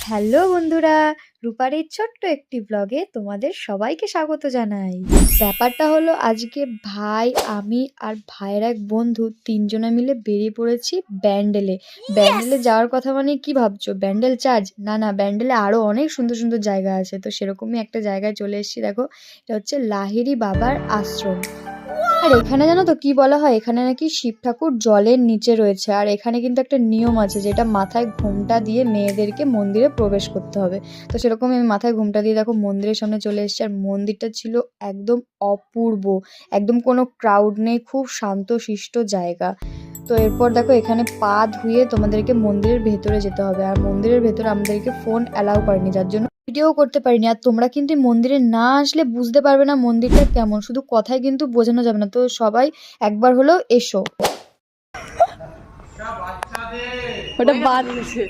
Hello বন্ধুরা, রূপার এই ছোট্ট একটি ব্লগে তোমাদের সবাইকে স্বাগত জানাই। ব্যাপারটা হলো আজকে ভাই, আমি আর ভাইয়ের এক বন্ধু তিনজনে মিলে বেরিয়ে পড়েছি ব্যান্ডেলে। ব্যান্ডেলে যাওয়ার কথা মানে কি ভাবছো? ব্যান্ডেল চার্চ? না না, ব্যান্ডেলে আরো অনেক সুন্দর সুন্দর জায়গা আছে। তো সেরকমই একটা জায়গায় চলে এসেছি। দেখো, এটা হচ্ছে লাহিড়ী বাবার আশ্রম। আর এখানে জানো তো কি বলা হয়, এখানে নাকি শিব ঠাকুর জলের নিচে রয়েছে। আর এখানে কিন্তু একটা নিয়ম আছে, যেটা মাথায় ঘোমটা দিয়ে মেয়েদেরকে মন্দিরে প্রবেশ করতে হবে। তো সেরকম আমি মাথায় ঘোমটা দিয়ে দেখো মন্দিরের সামনে চলে এসেছি। আর মন্দিরটা ছিল একদম অপূর্ব, একদম কোনো ক্রাউড নেই, খুব শান্তশিষ্ট জায়গা। তো এরপর দেখো, এখানে পা ধুয়ে তোমাদেরকে মন্দিরের ভেতরে যেতে হবে। আর মন্দিরের ভেতরে আমাদেরকে ফোন অ্যালাউ করেনি, যার জন্য ভিডিও করতে পারিনি। আর তোমরা কিন্তু এই মন্দিরে না আসলে বুঝতে পারবে না মন্দিরটা কেমন, শুধু কথায় কিন্তু বোঝানো যাবে না। তো সবাই একবার হলেও এসো। ওটা বাদ দিছে।